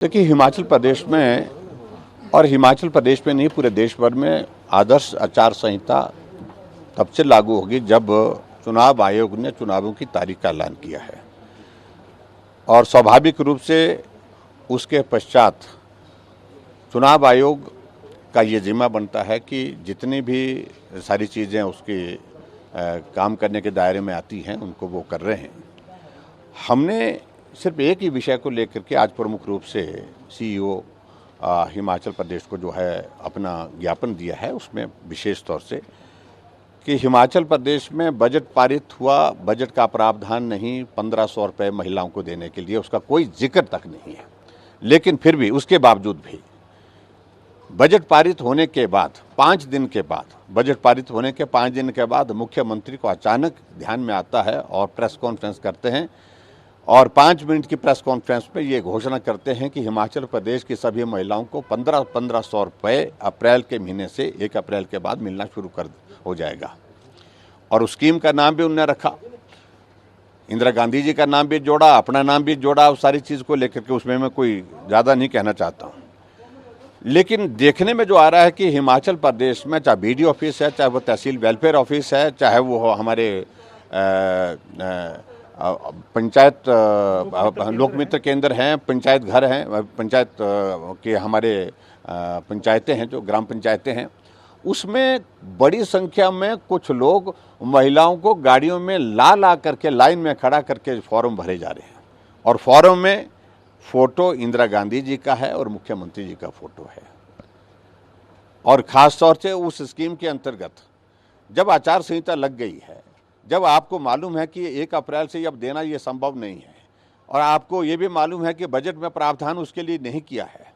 देखिए, हिमाचल प्रदेश में और हिमाचल प्रदेश में नहीं पूरे देश भर में आदर्श आचार संहिता तब से लागू होगी जब चुनाव आयोग ने चुनावों की तारीख का ऐलान किया है। और स्वाभाविक रूप से उसके पश्चात चुनाव आयोग का ये जिम्मा बनता है कि जितनी भी सारी चीज़ें उसके काम करने के दायरे में आती हैं उनको वो कर रहे हैं। हमने सिर्फ एक ही विषय को लेकर के आज प्रमुख रूप से सीईओ हिमाचल प्रदेश को जो है अपना ज्ञापन दिया है, उसमें विशेष तौर से कि हिमाचल प्रदेश में बजट पारित हुआ, बजट का प्रावधान नहीं 1500 रुपये महिलाओं को देने के लिए, उसका कोई जिक्र तक नहीं है। लेकिन फिर भी उसके बावजूद भी बजट पारित होने के बाद 5 दिन के बाद, बजट पारित होने के 5 दिन के बाद मुख्यमंत्री को अचानक ध्यान में आता है और प्रेस कॉन्फ्रेंस करते हैं और 5 मिनट की प्रेस कॉन्फ्रेंस पे ये घोषणा करते हैं कि हिमाचल प्रदेश की सभी महिलाओं को 1500 रुपये अप्रैल के महीने से 1 अप्रैल के बाद मिलना शुरू हो जाएगा। और उस स्कीम का नाम भी उन्होंने रखा, इंदिरा गांधी जी का नाम भी जोड़ा, अपना नाम भी जोड़ा, उस सारी चीज़ को लेकर के उसमें मैं कोई ज़्यादा नहीं कहना चाहता हूँ। लेकिन देखने में जो आ रहा है कि हिमाचल प्रदेश में चाहे बीडीओ ऑफिस है, चाहे वो तहसील वेलफेयर ऑफिस है, चाहे वो हमारे पंचायत लोक मित्र केंद्र हैं, पंचायत घर हैं, पंचायत के हमारे पंचायतें हैं, जो ग्राम पंचायतें हैं, उसमें बड़ी संख्या में कुछ लोग महिलाओं को गाड़ियों में ला करके लाइन में खड़ा करके फॉर्म भरे जा रहे हैं। और फॉर्म में फोटो इंदिरा गांधी जी का है और मुख्यमंत्री जी का फोटो है। और खास तौर से उस स्कीम के अंतर्गत जब आचार संहिता लग गई है, जब आपको मालूम है कि 1 अप्रैल से अब देना ये संभव नहीं है और आपको ये भी मालूम है कि बजट में प्रावधान उसके लिए नहीं किया है,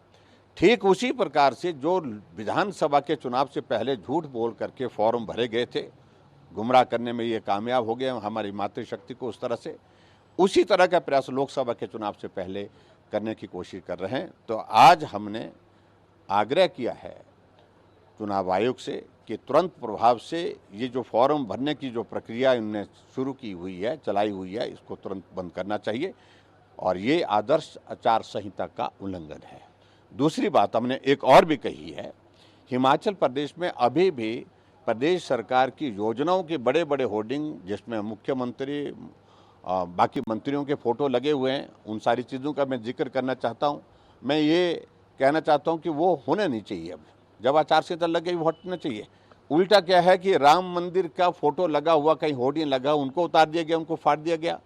ठीक उसी प्रकार से जो विधानसभा के चुनाव से पहले झूठ बोल करके फॉर्म भरे गए थे, गुमराह करने में ये कामयाब हो गए हमारी मातृशक्ति को, उस तरह से उसी तरह का प्रयास लोकसभा के चुनाव से पहले करने की कोशिश कर रहे हैं। तो आज हमने आग्रह किया है चुनाव आयोग से कि तुरंत प्रभाव से ये जो फॉर्म भरने की जो प्रक्रिया इन्होंने शुरू की हुई है, चलाई हुई है, इसको तुरंत बंद करना चाहिए और ये आदर्श आचार संहिता का उल्लंघन है। दूसरी बात हमने एक और भी कही है, हिमाचल प्रदेश में अभी भी प्रदेश सरकार की योजनाओं के बड़े बड़े होर्डिंग जिसमें मुख्यमंत्री बाकी मंत्रियों के फोटो लगे हुए हैं, उन सारी चीज़ों का मैं जिक्र करना चाहता हूं। मैं ये कहना चाहता हूं कि वो होना नहीं चाहिए। अब जब आचार संहिता लग गई वो हटना चाहिए। उल्टा क्या है कि राम मंदिर का फोटो लगा हुआ, कहीं होर्डिंग लगा, उनको उतार दिया गया, उनको फाड़ दिया गया।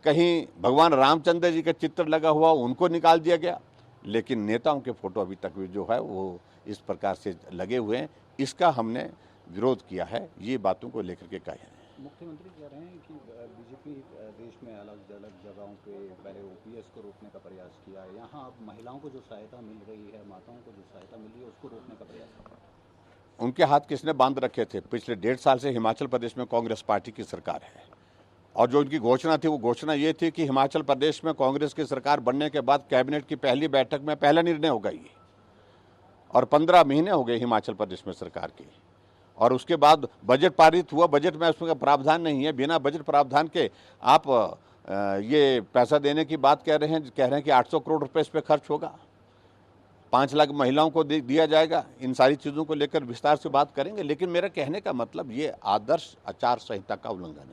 कहीं भगवान रामचंद्र जी का चित्र लगा हुआ, उनको निकाल दिया गया। लेकिन नेताओं के फोटो अभी तक भी जो है वो इस प्रकार से लगे हुए हैं। इसका हमने विरोध किया है, ये बातों को लेकर के कहा है। मुख्यमंत्री कह रहे हैं कि बीजेपी देश में अलग अलग जगहों पे पहले ओपीएस को रोकने का प्रयास किया है, यहाँ अब महिलाओं को जो सहायता मिल रही है, माताओं को जो सहायता मिल रही है, उसको रोकने का प्रयास कर रहे हैं। उनके हाथ किसने बांध रखे थे? पिछले 1.5 साल से हिमाचल प्रदेश में कांग्रेस पार्टी की सरकार है और जो उनकी घोषणा थी वो घोषणा ये थी कि हिमाचल प्रदेश में कांग्रेस की सरकार बनने के बाद कैबिनेट की पहली बैठक में पहला निर्णय होगा ये। और 15 महीने हो गए हिमाचल प्रदेश में सरकार की और उसके बाद बजट पारित हुआ, बजट में उसका प्रावधान नहीं है। बिना बजट प्रावधान के आप ये पैसा देने की बात कह रहे हैं कि 800 करोड़ रुपए इस पर खर्च होगा, 5 लाख महिलाओं को दिया जाएगा। इन सारी चीज़ों को लेकर विस्तार से बात करेंगे, लेकिन मेरा कहने का मतलब ये आदर्श आचार संहिता का उल्लंघन है।